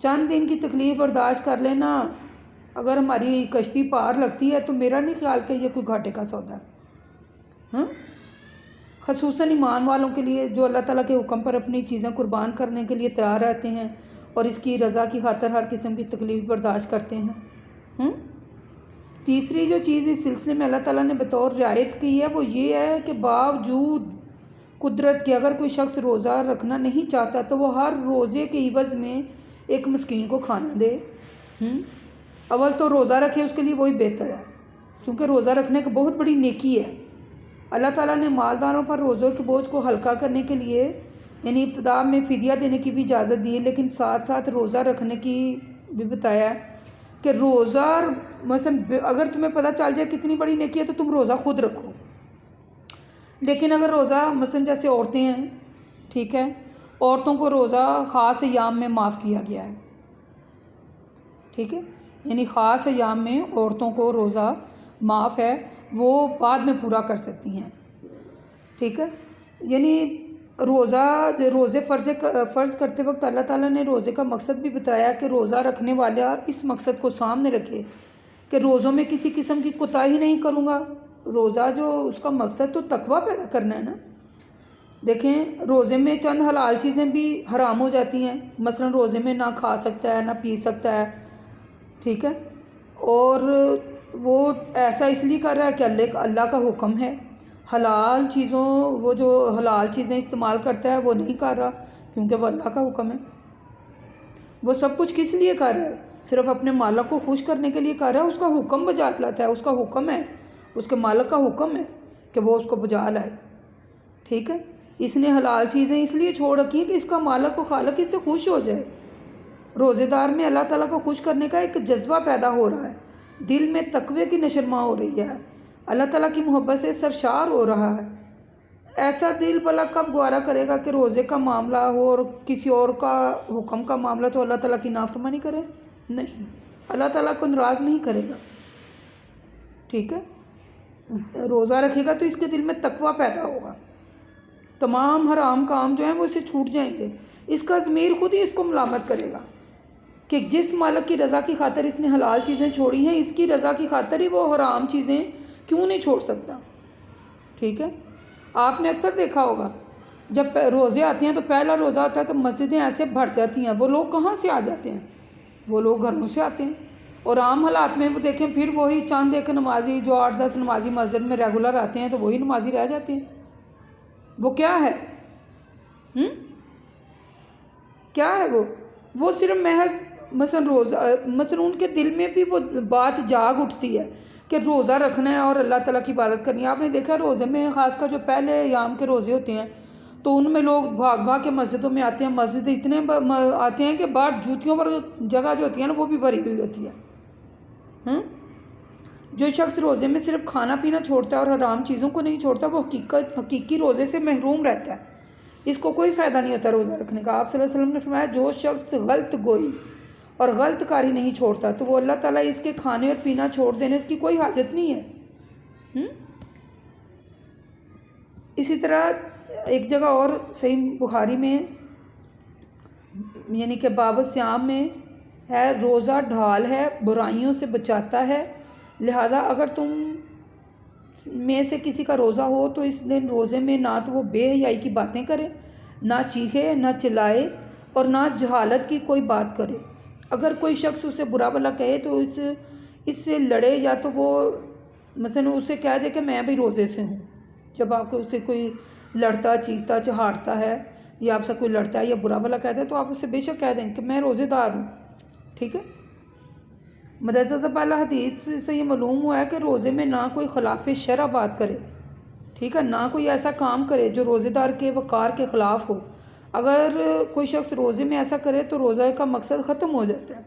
چند دن کی تکلیف برداشت کر لینا اگر ہماری کشتی پار لگتی ہے تو میرا نہیں خیال کہ یہ کوئی گھاٹے کا سودا ہے. ہاں، خصوصاً ایمان والوں کے لیے جو اللہ تعالیٰ کے حکم پر اپنی چیزیں قربان کرنے کے لیے تیار رہتے ہیں اور اس کی رضا کی خاطر ہر قسم کی تکلیف برداشت کرتے ہیں. تیسری جو چیز اس سلسلے میں اللہ تعالیٰ نے بطور رعایت کی ہے وہ یہ ہے کہ باوجود قدرت کے اگر کوئی شخص روزہ رکھنا نہیں چاہتا تو وہ ہر روزے کے عوض میں ایک مسکین کو کھانا دے. اول تو روزہ رکھے، اس کے لیے وہی بہتر ہے، کیونکہ روزہ رکھنے کا بہت بڑی نیکی ہے. اللہ تعالیٰ نے مالداروں پر روزوں کے بوجھ کو ہلکا کرنے کے لیے یعنی ابتدا میں فدیہ دینے کی بھی اجازت دی ہے، لیکن ساتھ ساتھ روزہ رکھنے کی بھی بتایا ہے کہ روزہ مثلا اگر تمہیں پتہ چل جائے کتنی بڑی نیکی ہے تو تم روزہ خود رکھو. لیکن اگر روزہ مثلا جیسے عورتیں ہیں، ٹھیک ہے، عورتوں کو روزہ خاص ایام میں معاف کیا گیا ہے. ٹھیک ہے، یعنی خاص ایام میں عورتوں کو روزہ معاف ہے، وہ بعد میں پورا کر سکتی ہیں. ٹھیک ہے، یعنی روزے فرض کرتے وقت اللہ تعالیٰ نے روزے کا مقصد بھی بتایا کہ روزہ رکھنے والا اس مقصد کو سامنے رکھے کہ روزوں میں کسی قسم کی کوتاہی نہیں کروں گا. روزہ جو اس کا مقصد تو تقویٰ پیدا کرنا ہے نا. دیکھیں، روزے میں چند حلال چیزیں بھی حرام ہو جاتی ہیں. مثلا روزے میں نہ کھا سکتا ہے نہ پی سکتا ہے. ٹھیک ہے، اور وہ ایسا اس لیے کر رہا ہے کہ اللہ کا حکم ہے. حلال چیزوں وہ جو حلال چیزیں استعمال کرتا ہے وہ نہیں کر رہا کیونکہ وہ اللہ کا حکم ہے. وہ سب کچھ کس لیے کر رہا ہے؟ صرف اپنے مالک کو خوش کرنے کے لیے کر رہا ہے. اس کا حکم بجا لاتا ہے، اس کا حکم ہے، اس کے مالک کا حکم ہے کہ وہ اس کو بجا لائے. ٹھیک ہے، اس نے حلال چیزیں اس لیے چھوڑ رکھی ہیں کہ اس کا مالک و خالق اس سے خوش ہو جائے. روزے دار میں اللہ تعالیٰ کو خوش کرنے کا ایک جذبہ پیدا ہو رہا ہے، دل میں تقوی کی نشرما ہو رہی ہے، اللہ تعالیٰ کی محبت سے سرشار ہو رہا ہے. ایسا دل بھلا کب گوارا کرے گا کہ روزے کا معاملہ ہو اور کسی اور کا حکم کا معاملہ تو اللہ تعالیٰ کی نافرمانی کرے؟ نہیں، اللہ تعالیٰ کو ناراض نہیں کرے گا. ٹھیک ہے، روزہ رکھے گا تو اس کے دل میں تقوی پیدا ہوگا، تمام حرام کام جو ہیں وہ اسے چھوٹ جائیں گے. اس کا ضمیر خود ہی اس کو ملامت کرے گا کہ جس مالک کی رضا کی خاطر اس نے حلال چیزیں چھوڑی ہیں، اس کی رضا کی خاطر ہی وہ حرام چیزیں کیوں نہیں چھوڑ سکتا. ٹھیک ہے، آپ نے اکثر دیکھا ہوگا جب روزے آتے ہیں تو پہلا روزہ ہوتا ہے تو مسجدیں ایسے بھر جاتی ہیں. وہ لوگ کہاں سے آ جاتے ہیں؟ وہ لوگ گھروں سے آتے ہیں. اور عام حالات میں وہ دیکھیں پھر وہی چاند ایک نمازی جو 8-10 نمازی مسجد میں ریگولر آتے ہیں تو وہی نمازی رہ جاتے ہیں. وہ کیا ہے؟ کیا ہے وہ صرف محض مثلا ان کے دل میں بھی وہ بات جاگ اٹھتی ہے کہ روزہ رکھنا ہے اور اللہ تعالیٰ کی عبادت کرنی ہے. آپ نے دیکھا روزے میں خاص کر جو پہلے ایام کے روزے ہوتے ہیں تو ان میں لوگ بھاگ بھاگ کے مسجدوں میں آتے ہیں. مسجد اتنے آتے ہیں کہ باہر جوتیوں پر جگہ جو ہوتی ہے نا وہ بھی بھری ہوئی ہوتی ہے. جو شخص روزے میں صرف کھانا پینا چھوڑتا ہے اور حرام چیزوں کو نہیں چھوڑتا وہ حقیقی روزے سے محروم رہتا ہے. اس کو کوئی فائدہ نہیں ہوتا روزہ رکھنے کا. آپ صلی اللہ علیہ وسلم نے فرمایا جو شخص غلط گوئی اور غلط کاری نہیں چھوڑتا تو وہ اللہ تعالیٰ اس کے کھانے اور پینا چھوڑ دینے کی کوئی حاجت نہیں ہے. اسی طرح ایک جگہ اور صحیح بخاری میں یعنی کہ باب الصیام میں ہے روزہ ڈھال ہے، برائیوں سے بچاتا ہے، لہٰذا اگر تم میں سے کسی کا روزہ ہو تو اس دن روزے میں نہ تو وہ بے حیائی کی باتیں کرے، نہ چیخے، نہ چلائے اور نہ جہالت کی کوئی بات کرے. اگر کوئی شخص اسے برا بھلا کہے تو اس سے لڑے یا تو وہ مثلا اسے کہہ دے کہ میں بھی روزے سے ہوں. جب آپ کو اسے کوئی لڑتا چیختا چہاڑتا ہے یا آپ سے کوئی لڑتا ہے یا برا بھلا کہتا ہے تو آپ اسے بے شک کہہ دیں کہ میں روزے دار ہوں. ٹھیک ہے، مدرسہ پہلا حدیث سے یہ معلوم ہوا ہے کہ روزے میں نہ کوئی خلاف شرع بات کرے. ٹھیک ہے، نہ کوئی ایسا کام کرے جو روزے دار کے وقار کے خلاف ہو. اگر کوئی شخص روزے میں ایسا کرے تو روزہ کا مقصد ختم ہو جاتا ہے.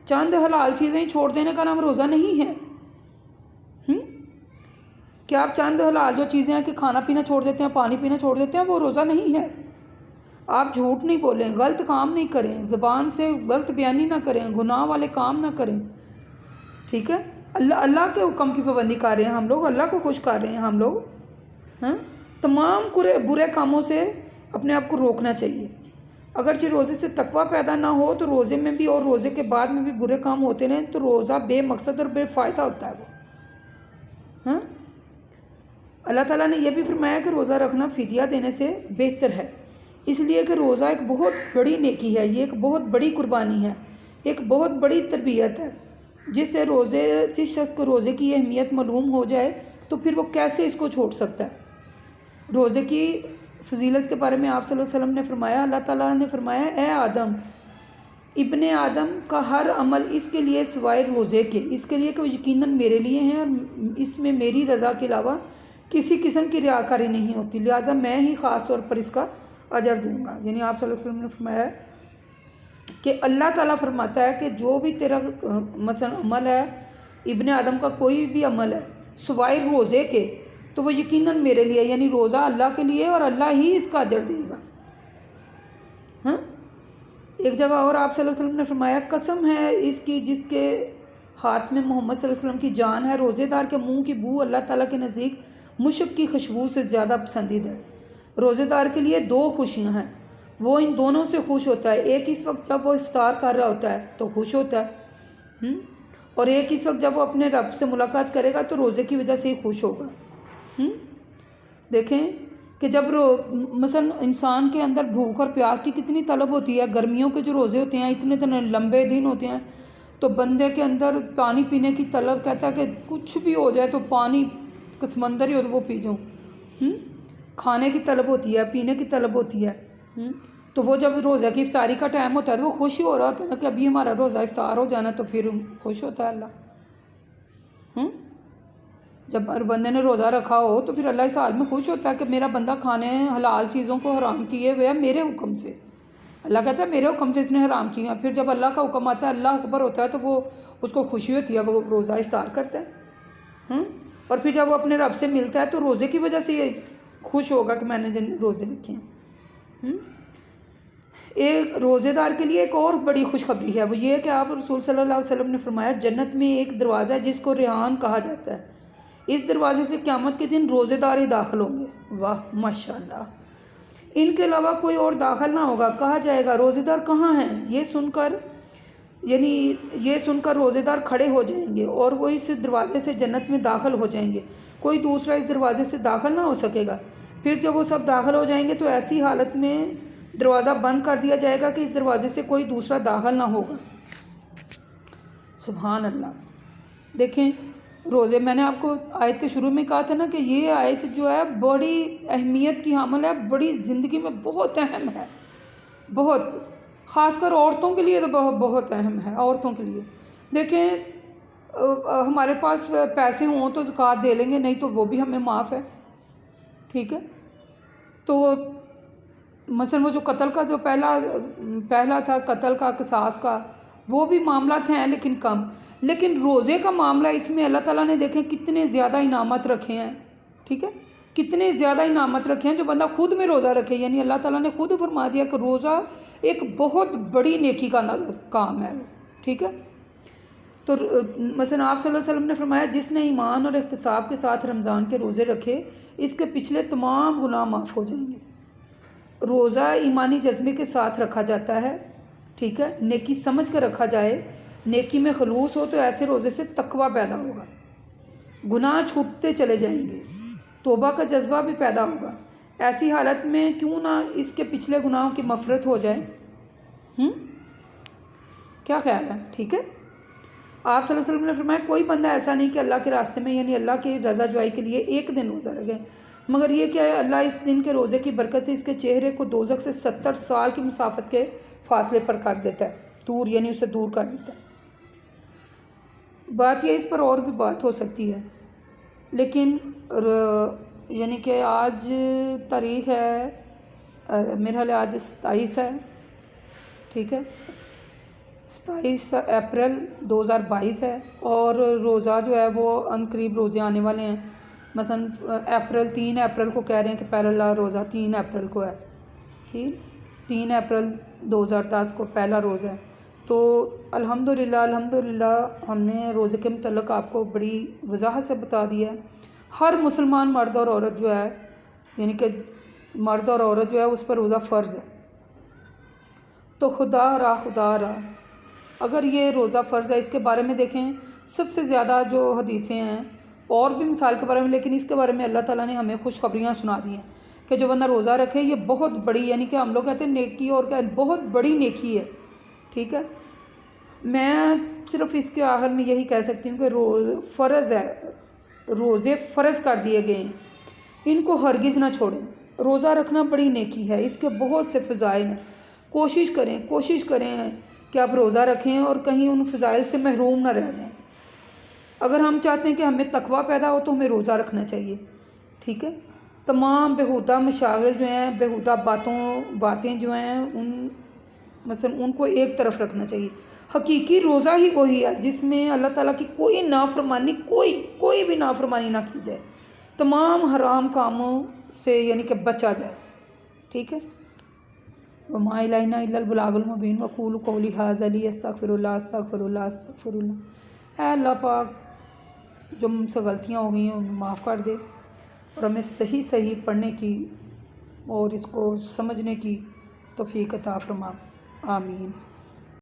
چند حلال چیزیں چھوڑ دینے کا نام روزہ نہیں ہے. کیا آپ چند حلال جو چیزیں ہیں کہ کھانا پینا چھوڑ دیتے ہیں، پانی پینا چھوڑ دیتے ہیں، وہ روزہ نہیں ہے. آپ جھوٹ نہیں بولیں، غلط کام نہیں کریں، زبان سے غلط بیانی نہ کریں، گناہ والے کام نہ کریں. ٹھیک ہے، اللہ کے حکم کی پابندی کر رہے ہیں ہم لوگ، اللہ کو خوش کر رہے ہیں ہم لوگ. تمام برے کاموں سے اپنے آپ کو روکنا چاہیے. اگرچہ روزے سے تقویٰ پیدا نہ ہو تو روزے میں بھی اور روزے کے بعد میں بھی برے کام ہوتے رہیں تو روزہ بے مقصد اور بے فائدہ ہوتا ہے وہ. ہاں، اللہ تعالیٰ نے یہ بھی فرمایا کہ روزہ رکھنا فدیہ دینے سے بہتر ہے، اس لیے کہ روزہ ایک بہت بڑی نیکی ہے، یہ ایک بہت بڑی قربانی ہے، ایک بہت بڑی تربیت ہے. جس شخص کو روزے کی اہمیت معلوم ہو جائے تو پھر وہ کیسے اس کو چھوڑ سکتا ہے. روزے کی فضیلت کے بارے میں آپ صلی اللہ علیہ وسلم نے فرمایا، اللہ تعالیٰ نے فرمایا، اے آدم، ابن آدم کا ہر عمل اس کے لیے سوائے روزے کے، اس کے لیے کہ وہ یقیناً میرے لیے ہیں اور اس میں میری رضا کے علاوہ کسی قسم کی ریاکاری نہیں ہوتی، لہٰذا میں ہی خاص طور پر اس کا اجر دوں گا. یعنی آپ صلی اللہ علیہ وسلم نے فرمایا کہ اللہ تعالیٰ فرماتا ہے کہ جو بھی تیرا مثلا عمل ہے، ابن آدم کا کوئی بھی عمل ہے سوائے روزے کے، تو وہ یقیناً میرے لیے، یعنی روزہ اللہ کے لیے اور اللہ ہی اس کا اجر دے گا. ہاں، ایک جگہ اور آپ صلی اللہ علیہ وسلم نے فرمایا، قسم ہے اس کی جس کے ہاتھ میں محمد صلی اللہ علیہ وسلم کی جان ہے، روزے دار کے منہ کی بو اللہ تعالیٰ کے نزدیک مشک کی خوشبو سے زیادہ پسندیدہ ہے. روزے دار کے لیے دو خوشیاں ہیں، وہ ان دونوں سے خوش ہوتا ہے. ایک اس وقت جب وہ افطار کر رہا ہوتا ہے تو خوش ہوتا ہے، اور ایک اس وقت جب وہ اپنے رب سے ملاقات کرے گا تو روزے کی وجہ سے ہی خوش ہوگا. دیکھیں کہ جب مثلا انسان کے اندر بھوک اور پیاس کی کتنی طلب ہوتی ہے، گرمیوں کے جو روزے ہوتے ہیں اتنے لمبے دن ہوتے ہیں تو بندے کے اندر پانی پینے کی طلب، کہتا ہے کہ کچھ بھی ہو جائے تو پانی کا سمندر ہی ہو تو وہ پی جاؤں. کھانے کی طلب ہوتی ہے، پینے کی طلب ہوتی ہے. تو وہ جب روزہ کی افطاری کا ٹائم ہوتا ہے تو وہ خوش ہی ہو رہا ہوتا ہے نا کہ ابھی ہمارا روزہ افطار ہو جانا، تو پھر خوش ہوتا ہے اللہ. جب بندے نے روزہ رکھا ہو تو پھر اللہ اس حال میں خوش ہوتا ہے کہ میرا بندہ کھانے حلال چیزوں کو حرام کیے ہوئے ہے میرے حکم سے. اللہ کہتا ہے میرے حکم سے اس نے حرام کیا. پھر جب اللہ کا حکم آتا ہے، اللہ اکبر ہوتا ہے، تو وہ اس کو خوشی ہوتی ہے، وہ روزہ افطار کرتا ہے. اور پھر جب وہ اپنے رب سے ملتا ہے تو روزے کی وجہ سے یہ خوش ہوگا کہ میں نے جن روزے رکھے ہیں. ایک روزے دار کے لیے ایک اور بڑی خوشخبری ہے، وہ یہ ہے کہ آپ رسول صلی اللہ علیہ وسلم نے فرمایا، جنت میں ایک دروازہ ہے جس کو ریحان کہا جاتا ہے، اس دروازے سے قیامت کے دن روزے دار ہی داخل ہوں گے. واہ ماشاءاللہ، ان کے علاوہ کوئی اور داخل نہ ہوگا. کہا جائے گا روزے دار کہاں ہیں؟ یہ سن کر روزے دار کھڑے ہو جائیں گے اور وہ اس دروازے سے جنت میں داخل ہو جائیں گے، کوئی دوسرا اس دروازے سے داخل نہ ہو سکے گا. پھر جب وہ سب داخل ہو جائیں گے تو ایسی حالت میں دروازہ بند کر دیا جائے گا کہ اس دروازے سے کوئی دوسرا داخل نہ ہوگا. سبحان اللہ. دیکھیں روزے، میں نے آپ کو آیت کے شروع میں کہا تھا نا کہ یہ آیت جو ہے بڑی اہمیت کی حامل ہے، بڑی زندگی میں بہت اہم ہے، بہت، خاص کر عورتوں کے لیے تو بہت اہم ہے. عورتوں کے لیے دیکھیں، ہمارے پاس پیسے ہوں تو زکوٰۃ دے لیں گے، نہیں تو وہ بھی ہمیں معاف ہے. ٹھیک ہے، تو مثلا وہ جو قتل کا جو پہلا تھا، قتل کا، قصاص کا، وہ بھی معاملات ہیں لیکن کم. لیکن روزے کا معاملہ، اس میں اللہ تعالیٰ نے دیکھیں کتنے زیادہ انعامات رکھے ہیں. ٹھیک ہے، کتنے زیادہ انعامات رکھے ہیں جو بندہ خود میں روزہ رکھے. یعنی اللہ تعالیٰ نے خود فرما دیا کہ روزہ ایک بہت بڑی نیکی کا کام ہے. ٹھیک ہے، تو مثلا آپ صلی اللہ علیہ وسلم نے فرمایا، جس نے ایمان اور احتساب کے ساتھ رمضان کے روزے رکھے اس کے پچھلے تمام گناہ معاف ہو جائیں گے. روزہ ایمانی جذبے کے ساتھ رکھا جاتا ہے. ٹھیک ہے، نیکی سمجھ کر رکھا جائے، نیکی میں خلوص ہو تو ایسے روزے سے تقویٰ پیدا ہوگا، گناہ چھوٹتے چلے جائیں گے، توبہ کا جذبہ بھی پیدا ہوگا. ایسی حالت میں کیوں نہ اس کے پچھلے گناہوں کی مغفرت ہو جائے. کیا خیال ہے؟ ٹھیک ہے، آپ صلی اللہ علیہ وسلم نے فرمایا، کوئی بندہ ایسا نہیں کہ اللہ کے راستے میں، یعنی اللہ کی رضا جوائی کے لیے ایک دن روزہ رکھے، مگر یہ کیا ہے، اللہ اس دن کے روزے کی برکت سے اس کے چہرے کو دوزخ سے 70 سال کی مسافت کے فاصلے پر کر دیتا ہے، دور، یعنی اسے دور کر دیتا ہے. بات یہ، اس پر اور بھی بات ہو سکتی ہے، لیکن یعنی کہ آج تاریخ ہے، میرا خیال آج 27 ہے. ٹھیک ہے، 27 اپریل 2022 ہے، اور روزہ جو ہے وہ ان قریب روزے آنے والے ہیں. مثلا 3 اپریل کو کہہ رہے ہیں کہ پہلا روزہ 3 اپریل کو ہے. ٹھیک، 3 اپریل 2010 کو پہلا روزہ ہے. تو الحمدللہ ہم نے روزے کے متعلق آپ کو بڑی وضاحت سے بتا دیا ہے. ہر مسلمان مرد اور عورت جو ہے، یعنی کہ مرد اور عورت جو ہے اس پر روزہ فرض ہے. تو خدا را اگر یہ روزہ فرض ہے، اس کے بارے میں دیکھیں سب سے زیادہ جو حدیثیں ہیں اور بھی مثال کے بارے میں، لیکن اس کے بارے میں اللہ تعالیٰ نے ہمیں خوشخبریاں سنا دی ہیں کہ جو بندہ روزہ رکھے یہ بہت بڑی، یعنی کہ ہم لوگ کہتے ہیں نیکی، اور کیا بہت بڑی نیکی ہے، ٹھیک ہے۔ میں صرف اس کے آخر میں یہی کہہ سکتی ہوں کہ فرض ہے، روزے فرض کر دیے گئے ہیں، ان کو ہرگز نہ چھوڑیں۔ روزہ رکھنا بڑی نیکی ہے، اس کے بہت سے فضائل ہیں۔ کوشش کریں کہ آپ روزہ رکھیں اور کہیں ان فضائل سے محروم نہ رہ جائیں۔ اگر ہم چاہتے ہیں کہ ہمیں تقویٰ پیدا ہو تو ہمیں روزہ رکھنا چاہیے، ٹھیک ہے۔ تمام بےہودہ مشاغل جو ہیں، بےہودہ باتیں جو ہیں، مثلا ان کو ایک طرف رکھنا چاہیے۔ حقیقی روزہ ہی وہی ہے جس میں اللہ تعالیٰ کی کوئی نافرمانی، کوئی بھی نافرمانی نہ کی جائے، تمام حرام کاموں سے یعنی کہ بچا جائے، ٹھیک ہے۔ وما الینا الا البلاغ المبین وقولوا قولی ھذا لی استغفر اللہ۔ اے اللہ پاک، جو ہم سے غلطیاں ہو گئی ہیں ان معاف کر دے، اور ہمیں صحیح پڑھنے کی اور اس کو سمجھنے کی توفیق عطا فرما، آمین۔